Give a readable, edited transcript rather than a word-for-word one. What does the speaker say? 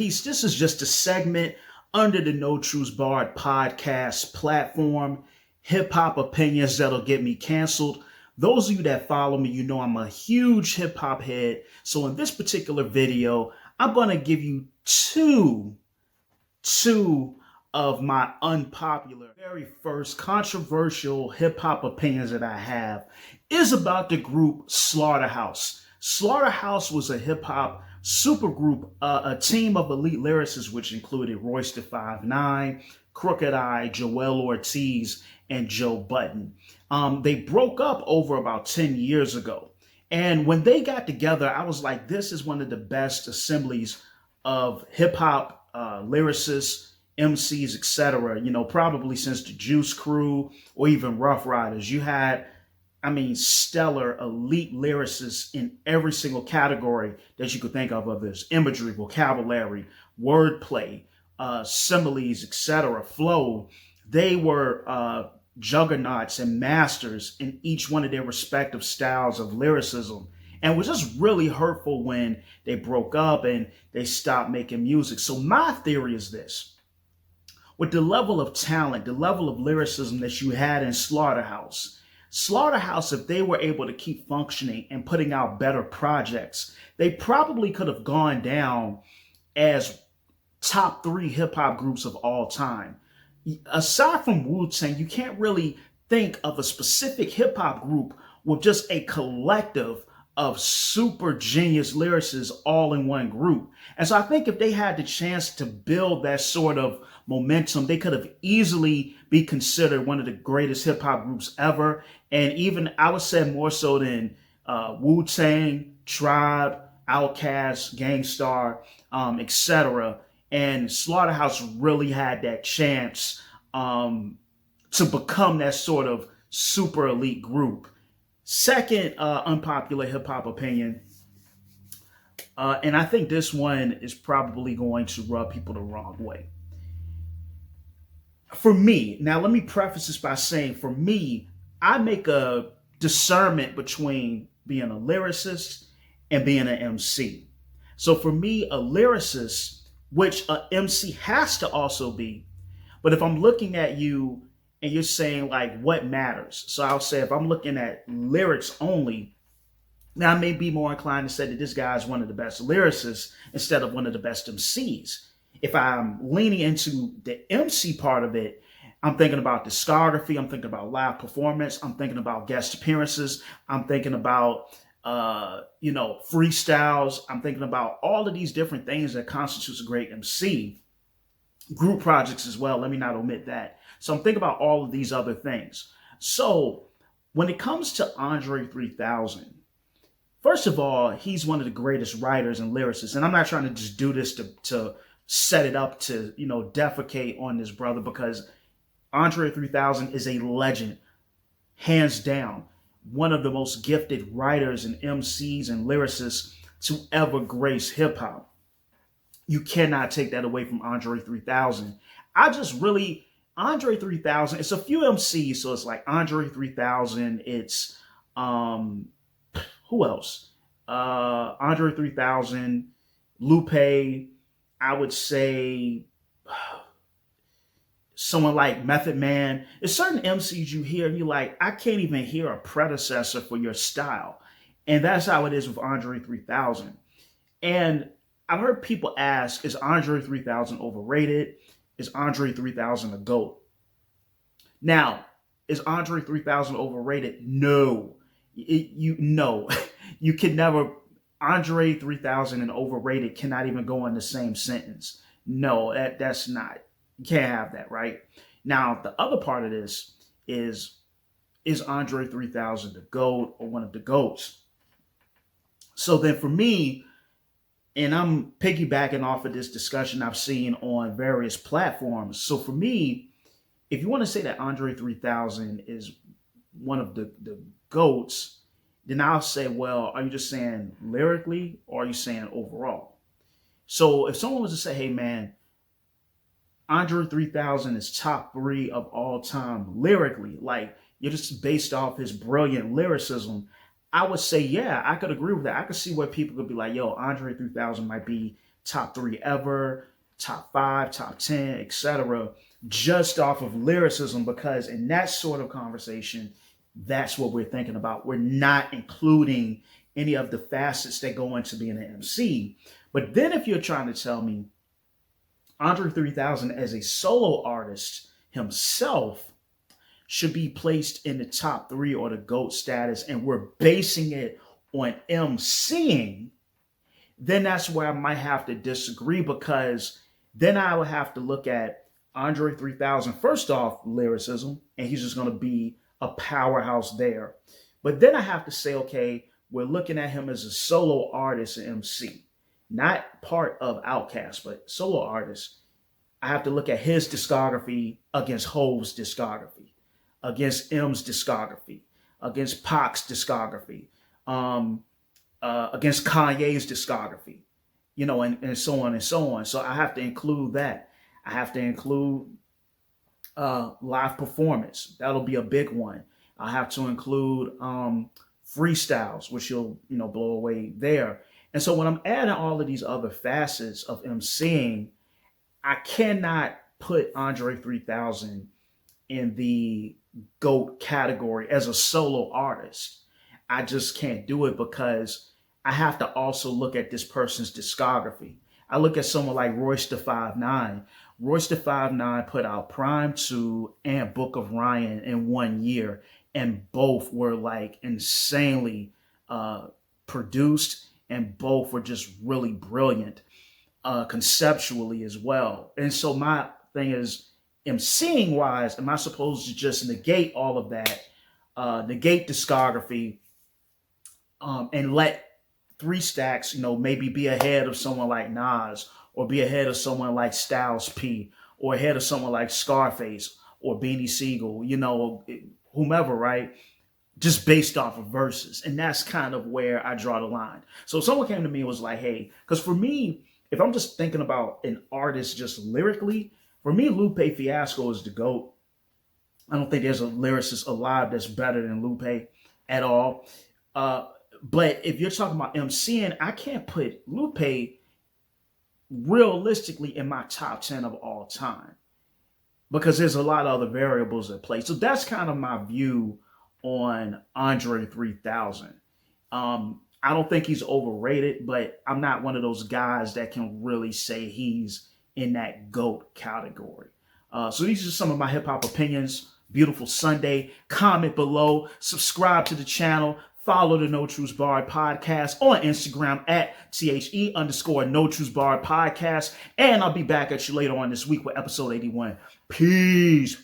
peace. This is just a segment under the No Truths Barred podcast platform. Hip hop opinions that'll get me canceled. Those of you that follow me, you know I'm a huge hip hop head. So in this particular video, I'm going to give you two of my unpopular, very first controversial hip hop opinions that I have is about the group Slaughterhouse. Slaughterhouse was a hip hop supergroup, a team of elite lyricists, which included Royce da 5'9", Crooked I, G.O.A.Ts, and Joe Budden. They broke up over about 10 years ago. And when they got together, I was like, this is one of the best assemblies of hip hop lyricists, MCs, etc. You know, probably since the Juice Crew or even Rough Riders. You had, stellar, elite lyricists in every single category that you could think of this: imagery, vocabulary, wordplay, similes, etc., flow. They were juggernauts and masters in each one of their respective styles of lyricism. And it was just really hurtful when they broke up and they stopped making music. So my theory is this: with the level of talent, the level of lyricism that you had in Slaughterhouse, if they were able to keep functioning and putting out better projects, they probably could have gone down as top 3 hip hop groups of all time. Aside from Wu-Tang, you can't really think of a specific hip hop group with just a collective of super genius lyricists all in one group. And so I think if they had the chance to build that sort of momentum, they could have easily be considered one of the greatest hip hop groups ever. And even, I would say, more so than Wu-Tang, Tribe, Outkast, Gang Starr, etc. And Slaughterhouse really had that chance to become that sort of super elite group. Second unpopular hip hop opinion, and I think this one is probably going to rub people the wrong way. For me, now let me preface this by saying, for me, I make a discernment between being a lyricist and being an MC. So for me, a lyricist, which an MC has to also be, but if I'm looking at you and you're saying, like, what matters? So I'll say, if I'm looking at lyrics only, now I may be more inclined to say that this guy is one of the best lyricists instead of one of the best MCs. If I'm leaning into the MC part of it, I'm thinking about discography, I'm thinking about live performance, I'm thinking about guest appearances, I'm thinking about freestyles, I'm thinking about all of these different things that constitutes a great MC. Group projects as well, let me not omit that. So I'm thinking about all of these other things. So when it comes to Andre 3000, first of all, he's one of the greatest writers and lyricists. And I'm not trying to just do this to set it up to, defecate on this brother, because Andre 3000 is a legend, hands down. One of the most gifted writers and MCs and lyricists to ever grace hip hop. You cannot take that away from Andre 3000. Andre 3000, it's a few MCs, so it's like Andre 3000, it's, who else? Andre 3000, Lupe, I would say someone like Method Man. There's certain MCs you hear and you're like, I can't even hear a predecessor for your style. And that's how it is with Andre 3000. And I've heard people ask, is Andre 3000 overrated? Is Andre 3000 a GOAT? Now, is Andre 3000 overrated? No. No. You can never, Andre 3000 and overrated cannot even go in the same sentence. No, that's not, you can't have that, right? Now, the other part of this is Andre 3000 the GOAT or one of the GOATs? So then for me, and I'm piggybacking off of this discussion I've seen on various platforms. So for me, if you want to say that Andre 3000 is one of the GOATs, then I'll say, well, are you just saying lyrically or are you saying overall? So if someone was to say, hey man, Andre 3000 is top 3 of all time lyrically, like you're just based off his brilliant lyricism, I would say, yeah, I could agree with that. I could see where people could be like, yo, Andre 3000 might be top 3 ever, top 5, top 10, etc., just off of lyricism, because in that sort of conversation, that's what we're thinking about. We're not including any of the facets that go into being an MC. But then if you're trying to tell me Andre 3000 as a solo artist himself should be placed in the top 3 or the GOAT status, and we're basing it on MCing, then that's where I might have to disagree, because then I would have to look at Andre 3000, first off, lyricism, and he's just going to be a powerhouse there. But then I have to say, okay, we're looking at him as a solo artist and MC, not part of Outkast, but solo artist. I have to look at his discography against Hov's discography, against M's discography, against Pac's discography, against Kanye's discography, and so on and so on. So I have to include that. I have to include live performance. That'll be a big one. I have to include freestyles, which you'll blow away there. And so when I'm adding all of these other facets of MCing, I cannot put Andre 3000 in the GOAT category as a solo artist. I just can't do it, because I have to also look at this person's discography. I look at someone like Royce da 5'9". Royce da 5'9" put out Prime 2 and Book of Ryan in 1 year, and both were like insanely produced, and both were just really brilliant conceptually as well. And so my thing is, MCing wise, am I supposed to just negate all of that, negate discography, and let 3 stacks, maybe be ahead of someone like Nas, or be ahead of someone like Styles P, or ahead of someone like Scarface or Beanie Siegel, whomever, right? Just based off of verses. And that's kind of where I draw the line. So if someone came to me and was like, hey, because for me, if I'm just thinking about an artist just lyrically, for me, Lupe Fiasco is the GOAT. I don't think there's a lyricist alive that's better than Lupe at all. But if you're talking about MCing, I can't put Lupe realistically in my top 10 of all time, because there's a lot of other variables at play. So that's kind of my view on Andre 3000. I don't think he's overrated, but I'm not one of those guys that can really say he's in that GOAT category. So these are some of my hip hop opinions. Beautiful Sunday. Comment below. Subscribe to the channel. Follow the No Truths Barred podcast on Instagram at @THE_No Truths Barred podcast. And I'll be back at you later on this week with episode 81. Peace.